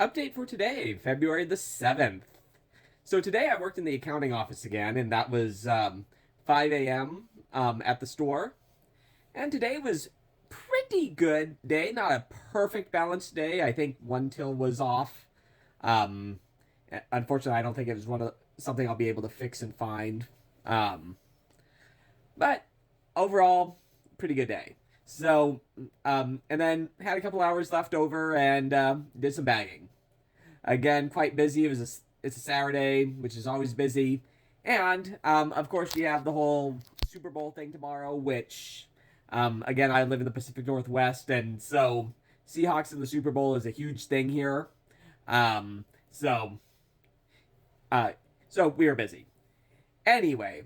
Update for today, February the 7th. So today I worked in the accounting office again, and that was 5 a.m. At the store. And today was pretty good day, not a perfect balanced day. I think one till was off. Um, Unfortunately, I don't think it was something I'll be able to fix and find. Um, but overall, pretty good day. So, and then had a couple hours left over and did some bagging. Again, quite busy. It's a Saturday, which is always busy, and of course we have the whole Super Bowl thing tomorrow. Which, again, I live in the Pacific Northwest, and so Seahawks in the Super Bowl is a huge thing here. Um, so, uh, so we were busy. Anyway,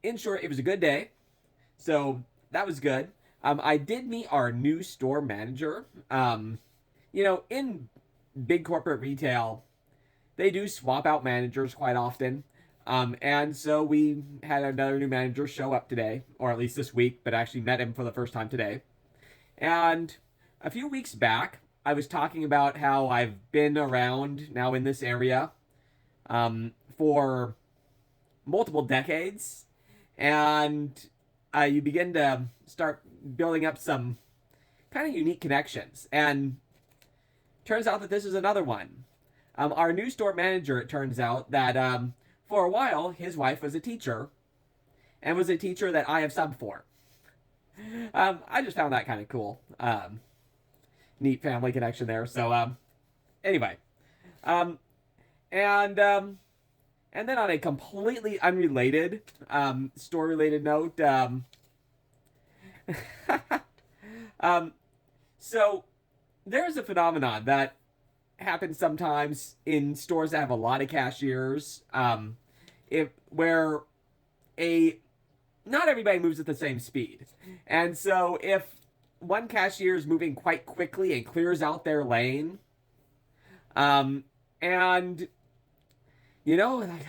in short, it was a good day. So that was good. I did meet our new store manager. In big corporate retail, they do swap out managers quite often. And so we had another new manager show up today, or at least this week, but actually met him for the first time today. And a few weeks back, I was talking about how I've been around now in this area for multiple decades. And you begin to start building up some kind of unique connections. And turns out that this is another one. Our new store manager, it turns out that for a while, his wife was a teacher, and was a teacher that I have subbed for. I just found that kind of cool. Neat family connection there. So, anyway. Um, and then on a completely unrelated, store-related note, um, so there's a phenomenon that happens sometimes in stores that have a lot of cashiers, if where a not everybody moves at the same speed, and so if one cashier is moving quite quickly and clears out their lane, and like,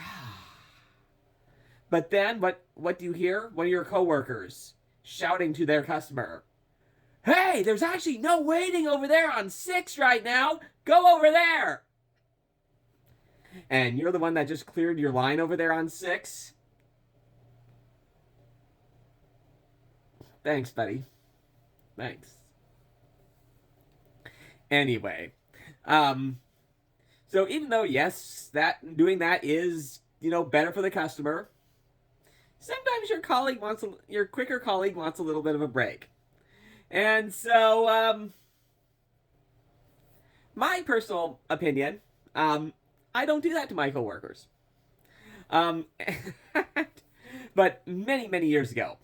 but then what do you hear? One of your coworkers shouting to their customer, "Hey, there's actually no waiting over there on 6 right now. Go over there." And you're the one that just cleared your line over there on 6. Thanks, buddy. Thanks. Anyway, so even though yes, that doing that is better for the customer, sometimes your quicker colleague wants a little bit of a break. And so, my personal opinion, I don't do that to my coworkers. Um, but many many years ago,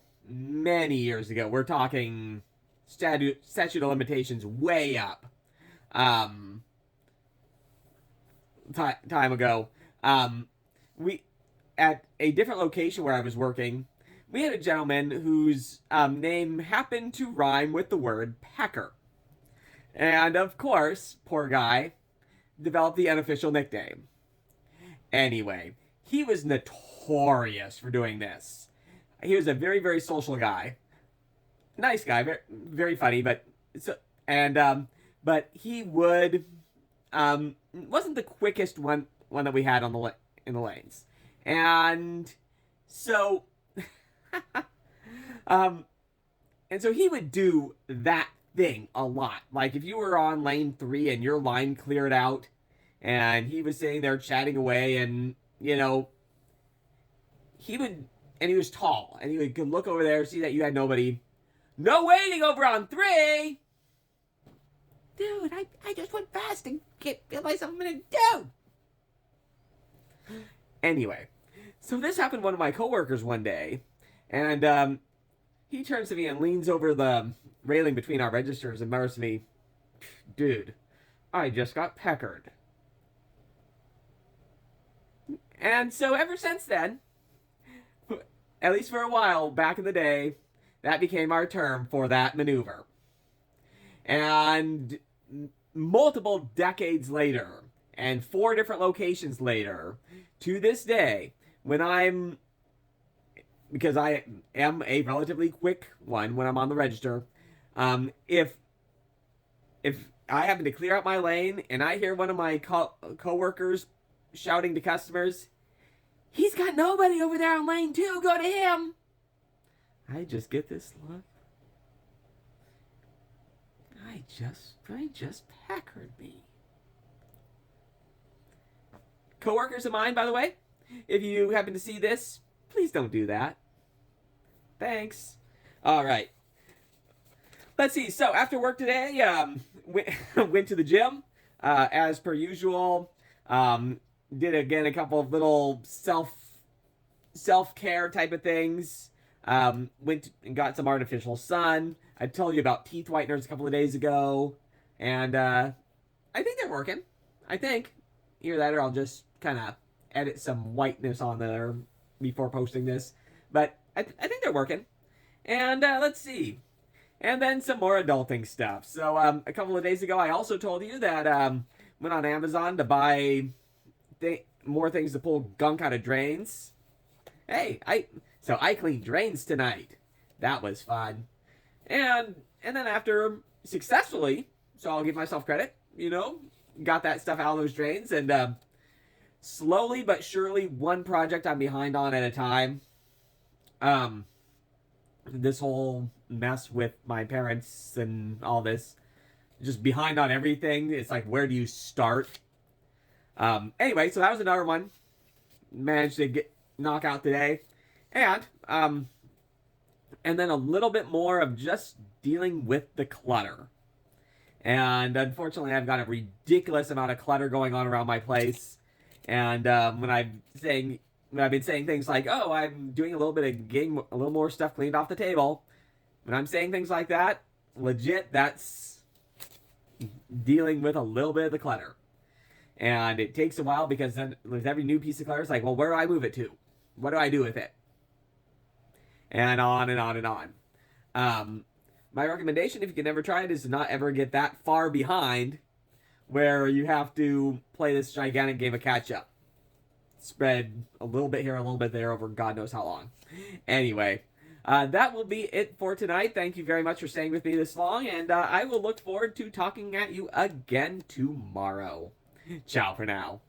we're talking statute of limitations way up, um, time ago. We at a different location where I was working, we had a gentleman whose name happened to rhyme with the word pecker. And of course, poor guy developed the unofficial nickname. Anyway, he was notorious for doing this. He was a very, very social guy. Nice guy, very, very funny, but he would wasn't the quickest one that we had in the lanes. And so um and so he would do that thing a lot. Like if you were on lane 3 and your line cleared out and he was sitting there chatting away, and he would and he was tall, and he would look over there, see that you had nobody. "No waiting over on 3." Dude, I just went fast and can't feel myself a minute. Dude. Anyway, so this happened to one of my coworkers one day, and he turns to me and leans over the railing between our registers and murmurs to me, "Dude, I just got peckered." And so ever since then, at least for a while back in the day, that became our term for that maneuver. And multiple decades later, and 4 different locations later, to this day, because I am a relatively quick one when I'm on the register, if I happen to clear out my lane, and I hear one of my co-workers shouting to customers, "He's got nobody over there in lane 2, go to him!" I just get this look. I just peckered me. Co-workers of mine, by the way, if you happen to see this, please don't do that. Thanks. All right. Let's see. So after work today, went to the gym as per usual. Did again a couple of little self-care type of things. Went and got some artificial sun. I told you about teeth whiteners a couple of days ago, and I think they're working. I think. Either that or I'll just kind of edit some whiteness on there before posting this. But I think they're working. And let's see. And then some more adulting stuff. So a couple of days ago, I also told you that went on Amazon to buy more things to pull gunk out of drains. Hey, I cleaned drains tonight. That was fun. And then after successfully, so I'll give myself credit, got that stuff out of those drains, and slowly but surely, one project I'm behind on at a time. This whole mess with my parents and all this, just behind on everything. It's like, where do you start? Anyway, so that was another one. Managed to knock out today. And then a little bit more of just dealing with the clutter. And unfortunately, I've got a ridiculous amount of clutter going on around my place. And when I've been saying things like, "Oh, I'm doing a little bit of getting a little more stuff cleaned off the table," when I'm saying things like that, legit, that's dealing with a little bit of the clutter. And it takes a while because then with every new piece of clutter, it's like, well, where do I move it to? What do I do with it? And on and on and on. My recommendation, if you can never try it, is to not ever get that far behind where you have to play this gigantic game of catch-up. Spread a little bit here, a little bit there over God knows how long. Anyway, that will be it for tonight. Thank you very much for staying with me this long, and I will look forward to talking at you again tomorrow. Ciao for now.